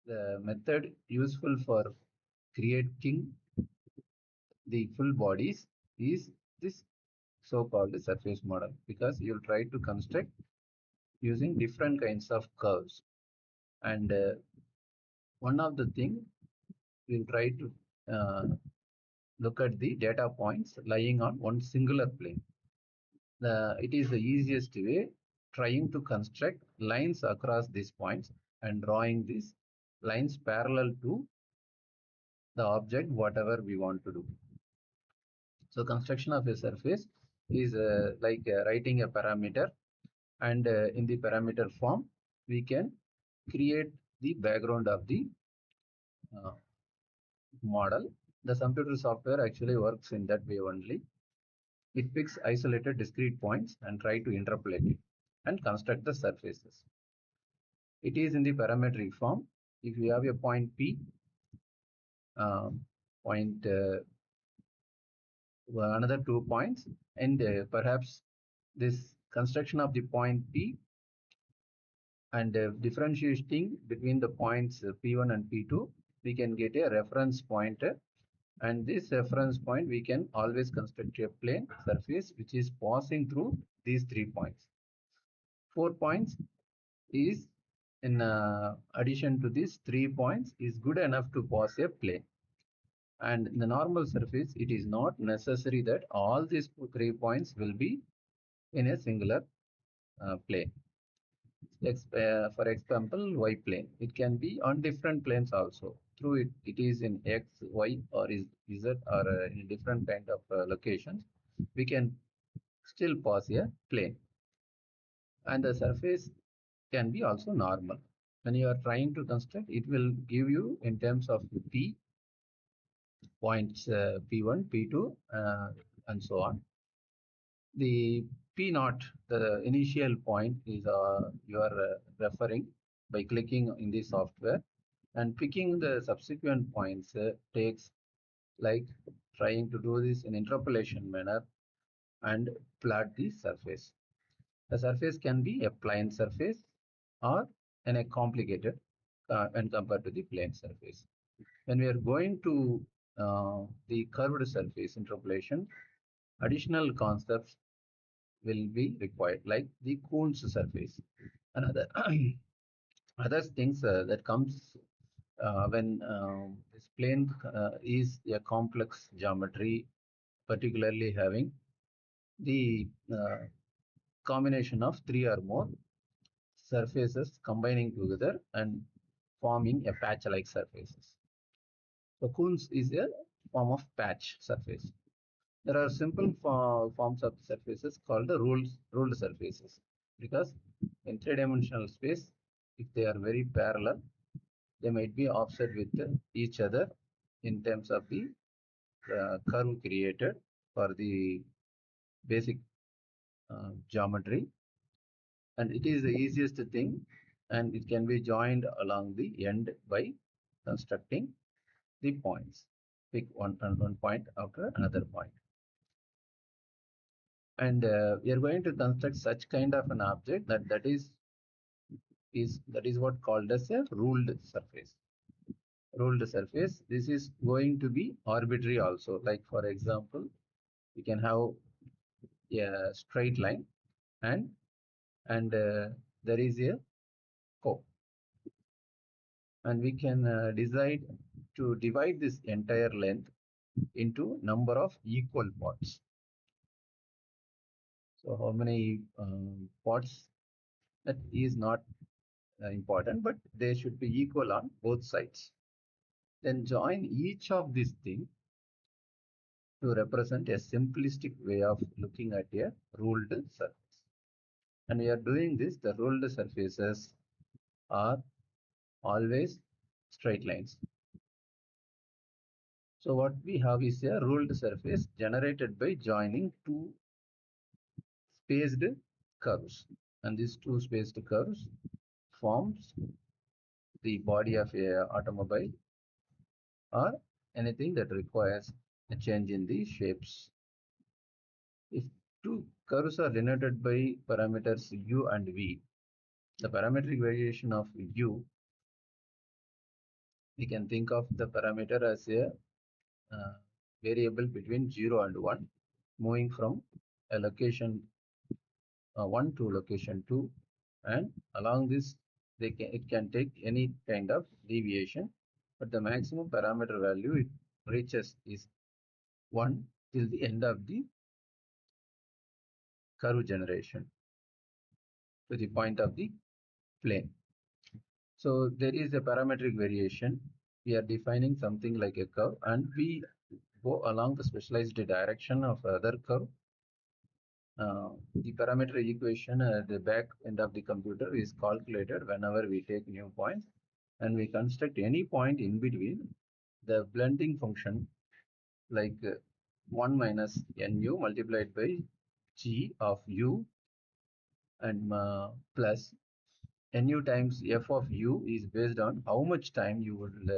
The method useful for creating the full bodies is this so-called surface model, because you'll try to construct using different kinds of curves. And one of the thing we'll try to look at the data points lying on one singular plane. It is the easiest way, trying to construct lines across these points and drawing these lines parallel to the object whatever we want to do. So construction of a surface is like writing a parameter, and in the parameter form we can create the background of the uh, model. The computer software actually works in that way only. It picks isolated discrete points and try to interpolate it and construct the surfaces. It is in the parametric form. If you have a point P, point another 2 points, and perhaps this construction of the point P and differentiating between the points P1 and P2, we can get a reference point, and this reference point we can always construct a plane surface which is passing through these 3 points. 4 points is in addition to these 3 points is good enough to pass a plane. And in the normal surface, it is not necessary that all these 3 points will be in a singular plane. For example, y plane. It can be on different planes also. Through it is in x, y, or is z, or in different kind of locations. We can still pass a plane, and the surface can be also normal. When you are trying to construct, it will give you in terms of p points, p1, p2, and so on. The P naught, the initial point, is you are referring by clicking in the software, and picking the subsequent points takes like trying to do this in interpolation manner and plot the surface. The surface can be a plane surface or in a complicated when compared to the plane surface. When we are going to the curved surface interpolation, additional concepts will be required, like the Coon's surface. Another other things that comes when this plane is a complex geometry, particularly having the combination of 3 or more surfaces combining together and forming a patch-like surfaces. So Coons is a form of patch surface. There are simple forms of surfaces called the ruled surfaces, because in three-dimensional space, if they are very parallel, they might be offset with each other in terms of the curve created for the basic geometry, and it is the easiest thing, and it can be joined along the end by constructing the points. Pick one point after another point. And we are going to construct such kind of an object that is what called as a ruled surface. Ruled surface, this is going to be arbitrary also. Like for example, we can have a straight line, and there is a curve, and we can decide to divide this entire length into number of equal parts. So how many parts, that is not important, but they should be equal on both sides. Then join each of these things to represent a simplistic way of looking at a ruled surface. And we are doing this, the ruled surfaces are always straight lines. So what we have is a ruled surface generated by joining two spaced curves, and these two spaced curves forms the body of a automobile or anything that requires a change in the shapes. If two curves are denoted by parameters u and v, the parametric variation of u We can think of the parameter as a variable between 0 and 1, moving from a location 1 to location 2, and along this it can take any kind of deviation, but the maximum parameter value it reaches is 1 till the end of the curve generation to the point of the plane. So there is a parametric variation. We are defining something like a curve, and we go along the specialized direction of other curve. The parameter equation at the back end of the computer is calculated whenever we take new points, and we construct any point in between. The blending function like 1 minus nu multiplied by g of u and plus nu times f of u is based on how much time you would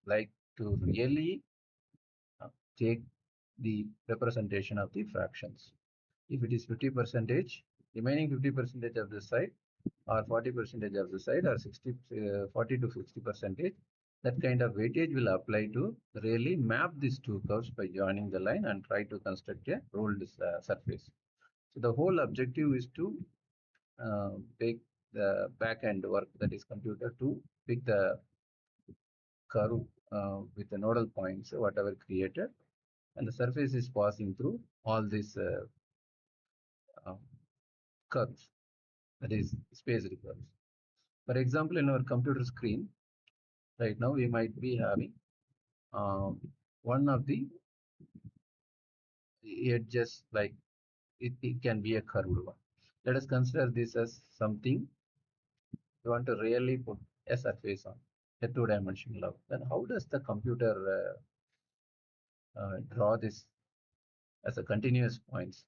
like to really uh, take the representation of the fractions. If it is 50 percentage, remaining 50 percentage of the side, or 40 percentage of the side, or 40 to 60 percentage, that kind of weightage will apply to really map these two curves by joining the line and try to construct a ruled surface. So the whole objective is to make the back end work, that is computer, to pick the curve with the nodal points whatever created, and the surface is passing through all these uh, curves, that is spaced curves. For example, in our computer screen right now we might be having one of the edges, like it can be a curved one. Let us consider this as something we want to really put a surface on a two-dimensional level. Then how does the computer draw this as a continuous points?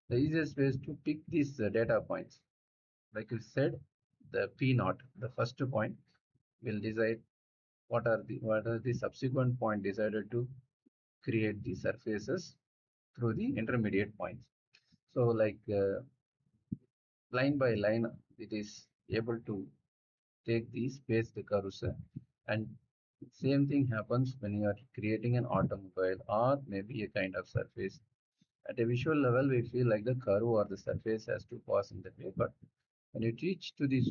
The easiest way is to pick these data points. Like you said, the P naught, the first point, will decide what are the subsequent point decided to create the surfaces through the intermediate points. So like line by line, it is able to take the spaced curves, and same thing happens when you are creating an automobile or maybe a kind of surface. At a visual level, we feel like the curve or the surface has to pass in that way, but when you teach to this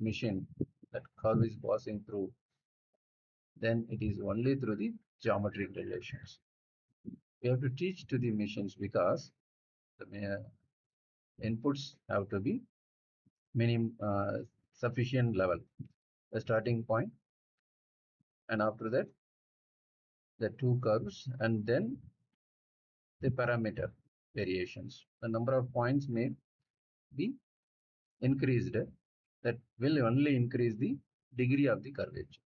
machine that curve is passing through, then it is only through the geometric relations. We have to teach to the machines because the inputs have to be minimum sufficient level, the starting point, and after that the two curves, and then the parameter variations. The number of points may be increased, that will only increase the degree of the curvature.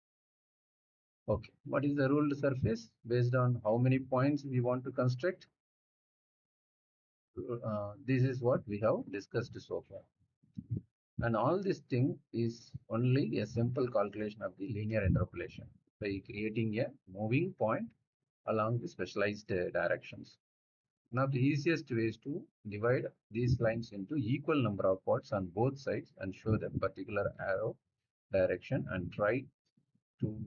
Okay, what is the ruled surface? Based on how many points we want to construct, this is what we have discussed so far. And all this thing is only a simple calculation of the linear interpolation by creating a moving point along the specialized directions. One of the easiest ways to divide these lines into equal number of parts on both sides and show the particular arrow direction and try to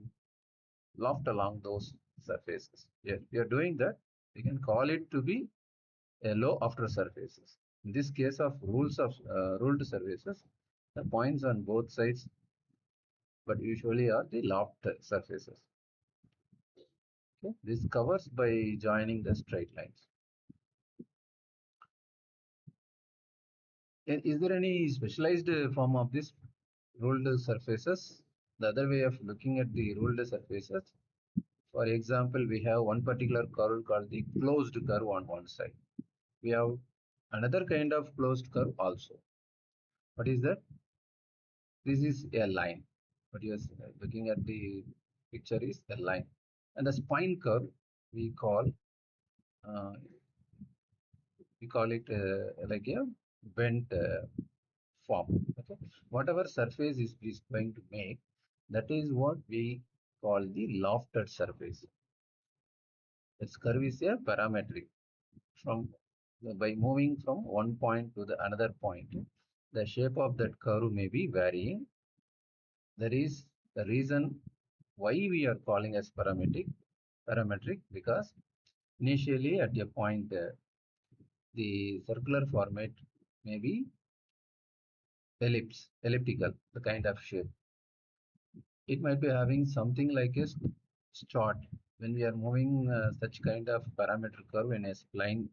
loft along those surfaces. If we are doing that, we can call it to be a low after surfaces. In this case of ruled surfaces, the points on both sides, but usually are the loft surfaces. Okay, this covers by joining the straight lines. Is there any specialized form of this ruled surfaces? The other way of looking at the ruled surfaces, for example, we have one particular curve called the closed curve on one side. We have another kind of closed curve also. What is that? This is a line. What you are looking at the picture is a line. And the spine curve uh, we call it like a bent form. Okay, whatever surface is going to make, that is what we call the lofted surface. Its curve is a parametric. From by moving from one point to the another point, the shape of that curve may be varying. There is The reason why we are calling as parametric because initially at a point the circular format may be elliptical, the kind of shape. It might be having something like a strut. When we are moving such kind of parametric curve in a spline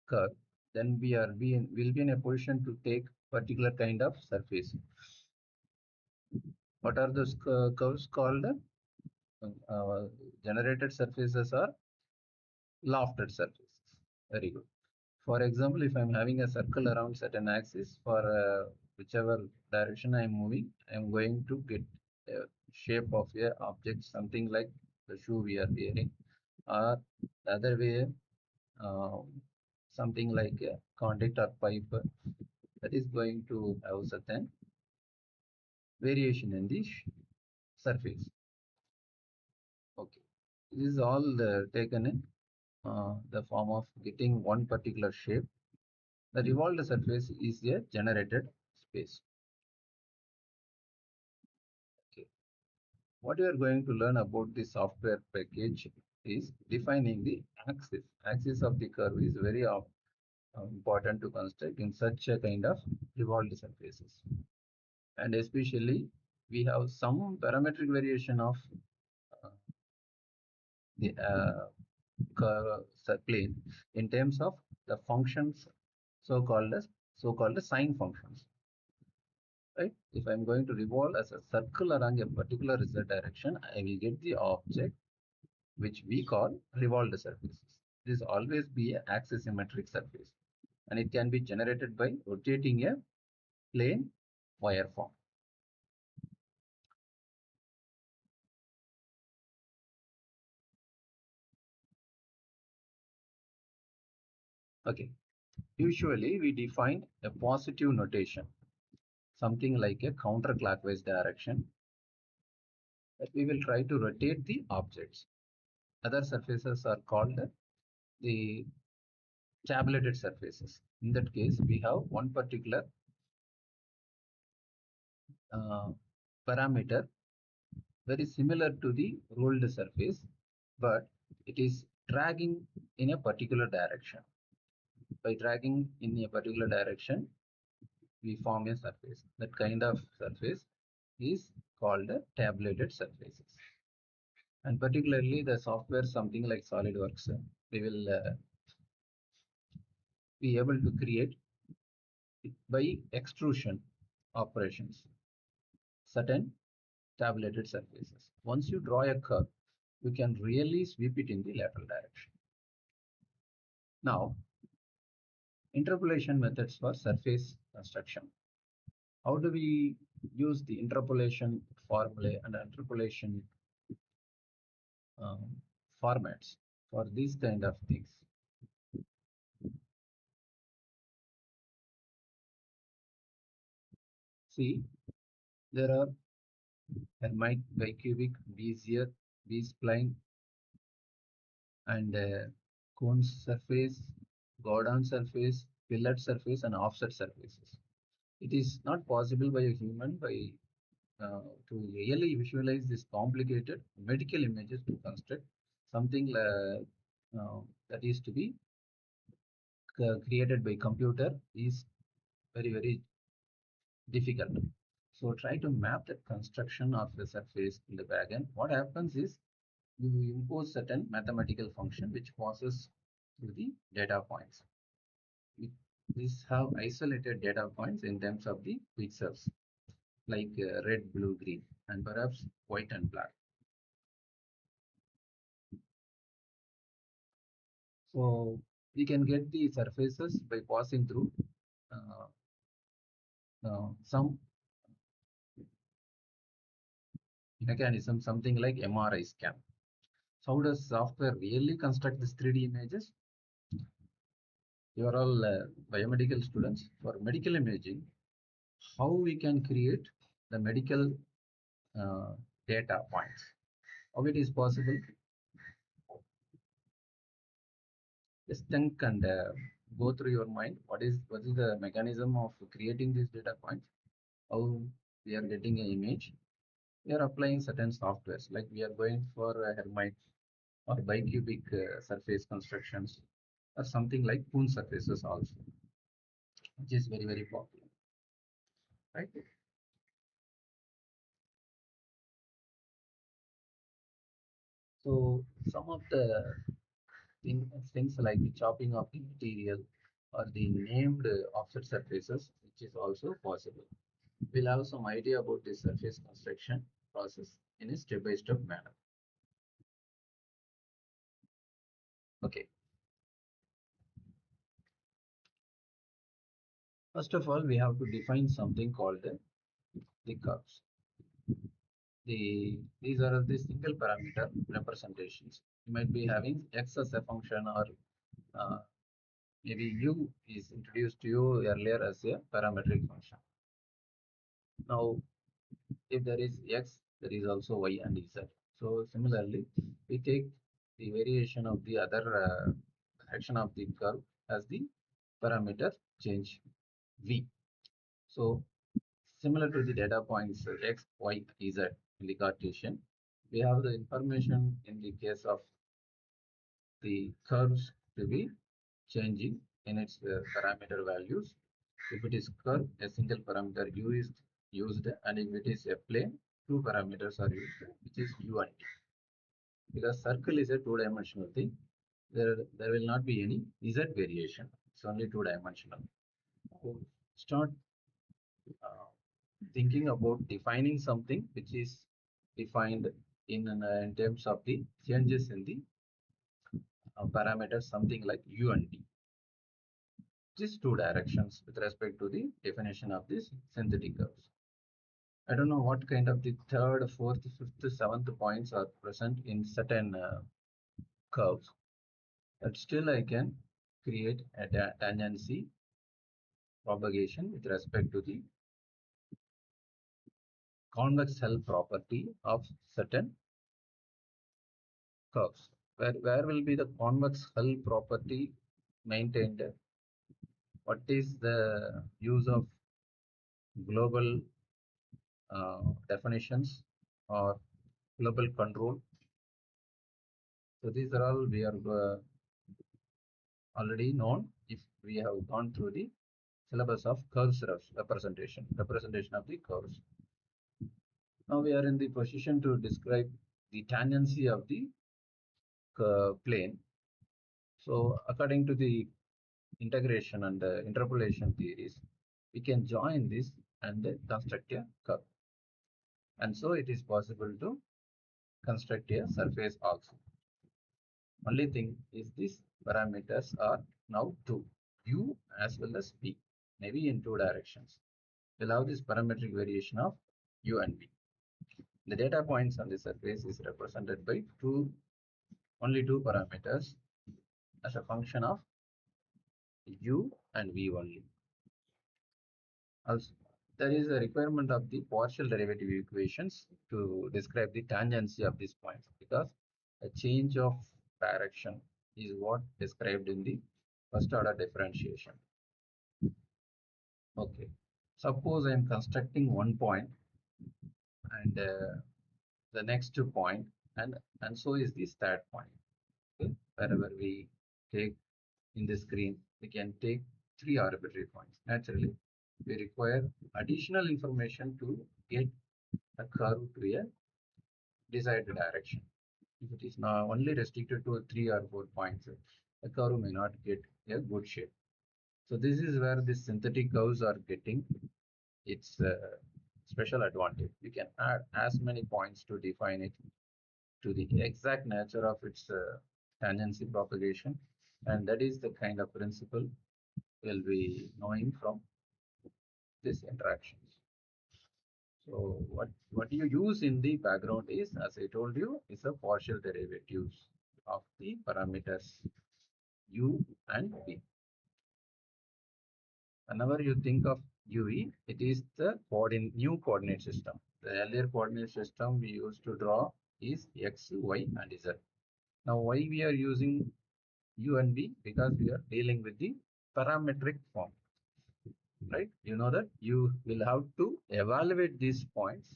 curve, then will be in a position to take particular kind of surface. What are those curves called? Generated surfaces are lofted surfaces. Very good. For example, if I'm having a circle around certain axis for whichever direction I'm moving, I'm going to get a shape of a object, something like the shoe we are wearing, or the other way, uh, something like a conduct or pipe that is going to have certain variation in the surface. Okay, this is all taken in the form of getting one particular shape. The revolved surface is a generated space. Okay. What we are going to learn about the software package is defining the axis. Axis of the curve is very important to construct in such a kind of revolved surfaces. And especially we have some parametric variation of uh, the plane in terms of the functions so-called sine functions. Right? If I'm going to revolve as a circle along a particular z direction, I will get the object which we call revolved surfaces. This always be an axisymmetric surface, and it can be generated by rotating a plane wire form. Okay. Usually we define a positive notation, something like a counterclockwise direction, that we will try to rotate the objects. Other surfaces are called the tabulated surfaces. In that case, we have one particular uh, parameter very similar to the ruled surface, but it is dragging in a particular direction. By dragging in a particular direction, we form a surface. That kind of surface is called a tabulated surfaces. And particularly the software, something like SolidWorks, we will be able to create it by extrusion operations certain tabulated surfaces. Once you draw a curve, you can really sweep it in the lateral direction. Now, interpolation methods for surface construction. How do we use the interpolation formulae and interpolation um, formats for these kind of things? See, there are Hermite, bicubic, Bezier, B-spline, and cone surface, Gordon surface, fillet surface, and offset surfaces. It is not possible by a human to really visualize this complicated medical images to construct something that is to be created by computer is very difficult. So try to map the construction of the surface in the backend. What happens is you impose certain mathematical function which passes through the data points. These have isolated data points in terms of the pixels like red, blue, green, and perhaps white and black. So we can get the surfaces by passing through uh, some mechanism, something like MRI scan. So how does software really construct these 3D images? You are all biomedical students. For medical imaging, how we can create the medical uh, data points? How it is possible? Just think and go through your mind. What is the mechanism of creating these data points? How we are getting an image? We are applying certain softwares, like we are going for a Hermite or bicubic surface constructions, or something like Poon surfaces also, which is very, very popular, right? So some of the things like the chopping of the material or the named offset surfaces, which is also possible. We'll have some idea about the surface construction process in a step-by-step manner. Okay, first of all, we have to define something called the curves. These are the single parameter representations. You might be having x as a function, or uh, maybe u is introduced to you earlier as a parametric function. Now, if there is x, there is also y and z. So similarly, we take the variation of the other action of the curve as the parameter change v. So similar to the data points x, y, z in the Cartesian, we have the information in the case of the curves to be changing in its parameter values. If it is curve, a single parameter u is used, and if it is a plane, two parameters are used, which is u and t. Because circle is a two-dimensional thing, there will not be any z variation. It's only two-dimensional. So start uh, thinking about defining something which is defined in terms of the changes in the parameters, something like u and t. Just two directions with respect to the definition of these synthetic curves. I don't know what kind of the third, fourth, fifth, seventh points are present in certain curves, but still I can create a tangency propagation with respect to the convex hull property of certain curves. Where will be the convex hull property maintained? What is the use of global definitions or global control? So these are all we are already known if we have gone through the syllabus of curves representation of the curves. Now we are in the position to describe the tangency of the plane. So according to the integration and interpolation theories, we can join this and construct a curve. And so it is possible to construct a surface also. Only thing is these parameters are now two, u as well as v, maybe in two directions. We'll have this parametric variation of u and v. The data points on the surface is represented by only two parameters as a function of u and v only. Also, there is a requirement of the partial derivative equations to describe the tangency of these points, because a change of direction is what described in the first order differentiation. Okay, suppose I am constructing one point and the next point, and so is this third point. Okay, wherever we take in the screen, we can take three arbitrary points. Naturally, we require additional information to get a curve to a desired direction. If it is now only restricted to 3 or 4 points, the curve may not get a good shape. So this is where the synthetic curves are getting its special advantage. You can add as many points to define it to the exact nature of its tangency propagation, and that is the kind of principle we'll be knowing from these interactions. So what you use in the background is, as I told you, is a partial derivatives of the parameters u and v. Whenever you think of UE, it is the new coordinate system. The earlier coordinate system we used to draw is x, y, and z. Now why we are using u and v? Because we are dealing with the parametric form, right? You know that you will have to evaluate these points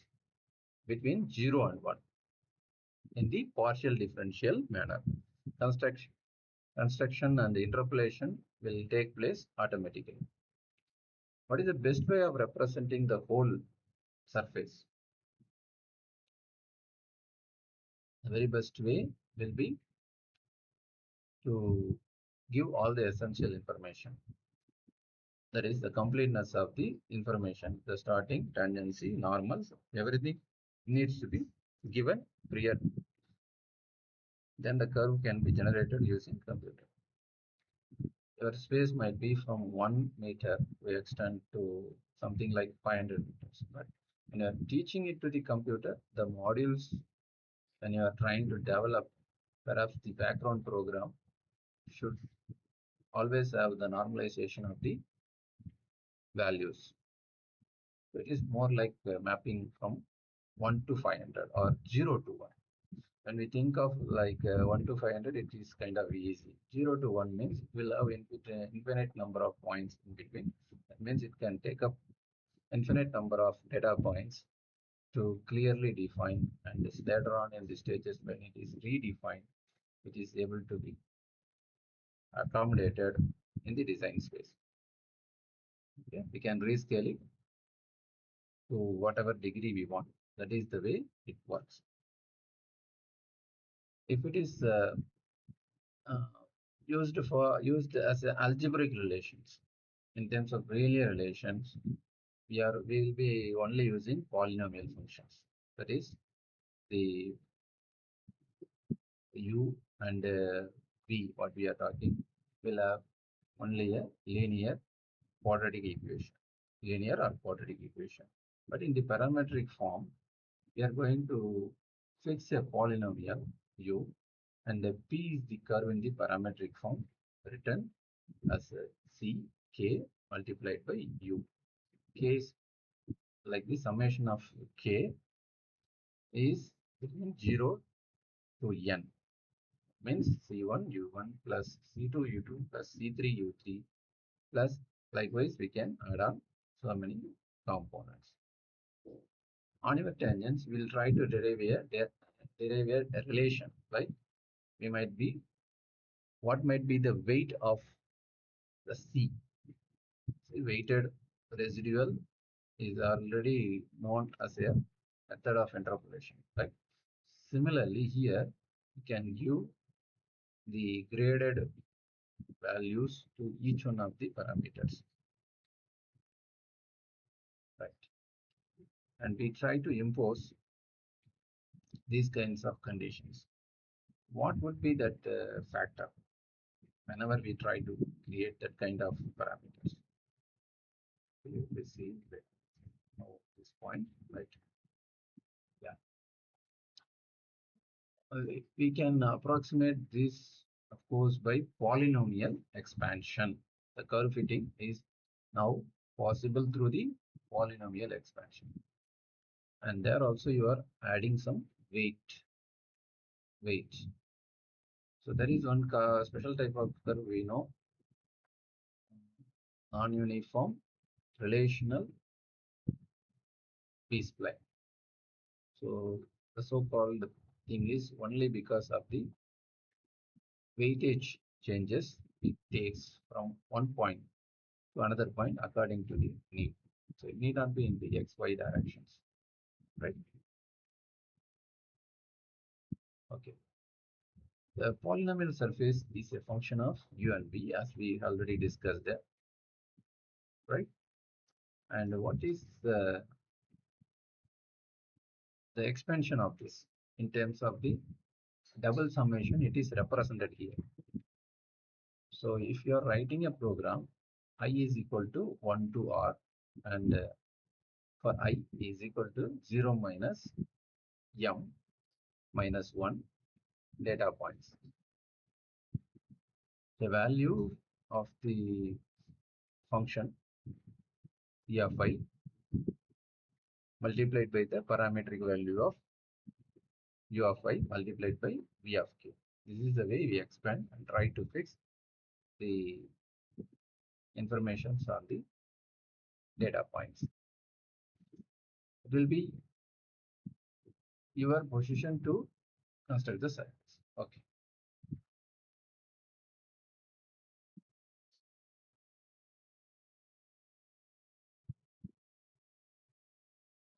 between 0 and 1 in the partial differential manner. Construction and interpolation will take place automatically. What is the best way of representing the whole surface? The very best way will be to give all the essential information. That is the completeness of the information, the starting, tangency, normals, everything needs to be given prior. Then the curve can be generated using computer. Your space might be from 1 meter to extend to something like 500 meters. But when you're teaching it to the computer, the modules, when you are trying to develop, perhaps the background program should always have the normalization of the values. So it is more like mapping from 1 to 500 or 0 to 1. When we think of like 1 to 500, it is kind of easy. 0 to 1 means we'll have infinite number of points in between. That means it can take up infinite number of data points to clearly define, and this later on in the stages when it is redefined, it is able to be accommodated in the design space. Okay? We can rescale it to whatever degree we want. That is the way it works. If it is uh, used as a algebraic relations, in terms of really relations, we will be only using polynomial functions. That is the u and v, what we are talking, will have only a linear quadratic equation, linear or quadratic equation. But in the parametric form, we are going to fix a polynomial u, and the p is the curve in the parametric form written as c k multiplied by u. K is like the summation of k is between 0 to n, means c1 u1 plus c2 u2 plus c3 u3 plus likewise we can add on so many components. On your tangents, we'll try to derive a relation, like we might be, what might be the weight of the c. See, weighted residual is already known as a method of interpolation. Right? Similarly, here you can give the graded values to each one of the parameters. Right? And we try to impose these kinds of conditions. What would be that factor whenever we try to create that kind of parameters? We see that this point, right? Yeah. We can approximate this, of course, by polynomial expansion. The curve fitting is now possible through the polynomial expansion. And there also you are adding some weight. So there is one special type of curve we know, non-uniform relational B-spline. So the so-called thing is only because of the weightage changes, it takes from one point to another point according to the need. So it need not be in the XY directions, right? Okay. The polynomial surface is a function of u and v, as we already discussed there, right? And what is the expansion of this in terms of the double summation? It is represented here. So if you are writing a program, I is equal to 1 to r, and for I is equal to 0 minus m minus 1 data points. The value of the function e of I multiplied by the parametric value of u of I multiplied by v of k. This is the way we expand and try to fix the informations on the data points. It will be your position to construct the circles. Okay.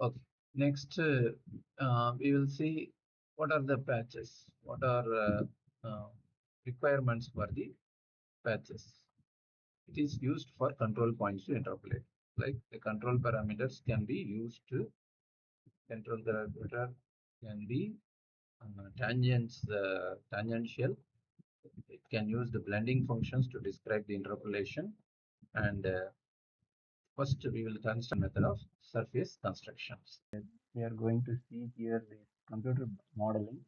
Okay. Next, we will see what are the patches, what are requirements for the patches. It is used for control points to interpolate. Like the control parameters can be used to control parameter can be tangential. It can use the blending functions to describe the interpolation. And first, we will consider method of surface constructions. We are going to see here the computer modeling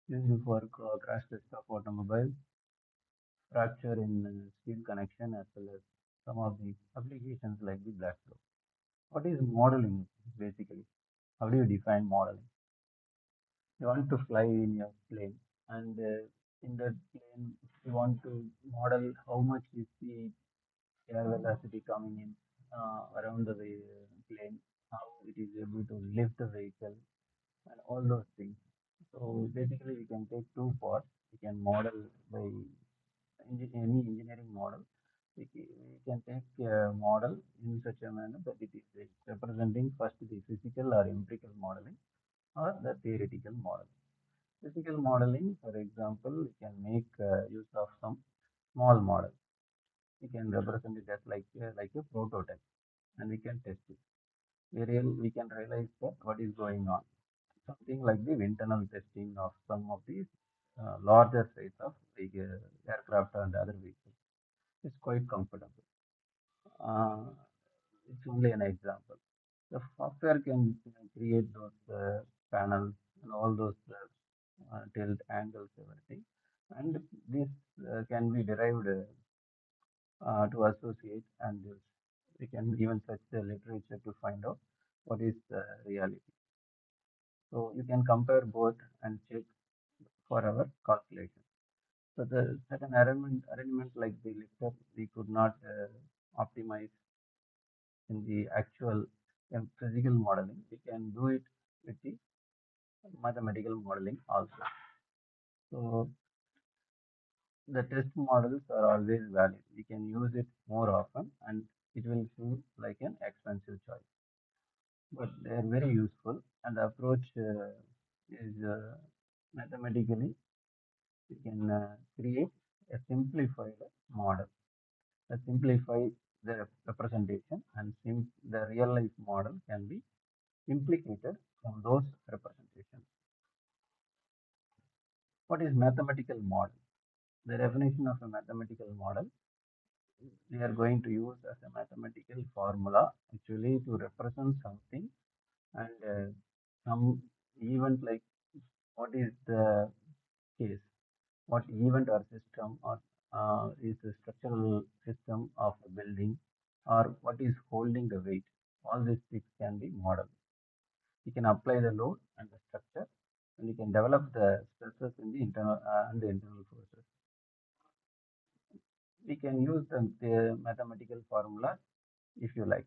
used for crash test of automobile, fracture in steel connection, as well as some of the applications like the black flow. What is modeling basically? How do you define modeling? You want to fly in your plane, and in that plane, you want to model how much is the air velocity coming in around the plane, how it is able to lift the vehicle, and all those things. So basically, we can take two parts. We can model by any engineering model. We can take a model in such a manner that it is representing first the physical or empirical modeling or the theoretical model. Physical modeling, for example, we can make use of some small model. We can represent it as like a prototype, and we can test it. We can realize that what is going on. Something like the internal testing of some of these larger size of aircraft and other vehicles. It's quite comfortable. Uh, it's only an example. The software can create those panels and all those tilt angles, everything. And this can be derived to associate, and we can even search the literature to find out what is the reality. So you can compare both and check for our calculation. So the certain arrangement like the lifter, we could not optimize in the actual physical modeling. We can do it with the mathematical modeling also. So the test models are always valid. We can use it more often, and it will feel like an expensive choice. But they are very useful, and the approach is mathematically we can create a simplified model, simplify the representation, and the real life model can be implicated from those representations. What is mathematical model? The definition of a mathematical model we are going to use as a mathematical formula actually to represent something, and some event like what is the case, what event or system or is the structural system of a building, or what is holding the weight. All these things can be modeled. You can apply the load and the structure, and you can develop the stresses in the internal and the internal forces. We can use the mathematical formula if you like.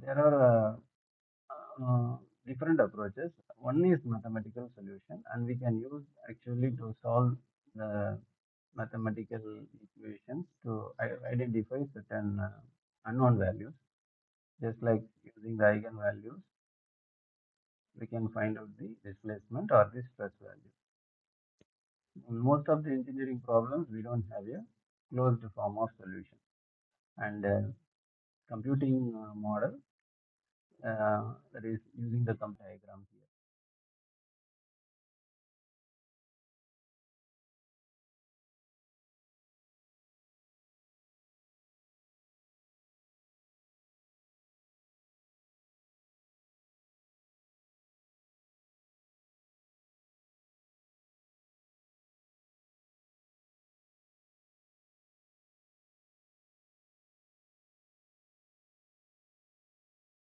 There are different approaches. One is mathematical solution, and we can use actually to solve the mathematical equations to identify certain unknown values. Just like using the eigenvalues, we can find out the displacement or the stress value. In most of the engineering problems, we don't have a closed form of solution, and computing model that is using the diagram here.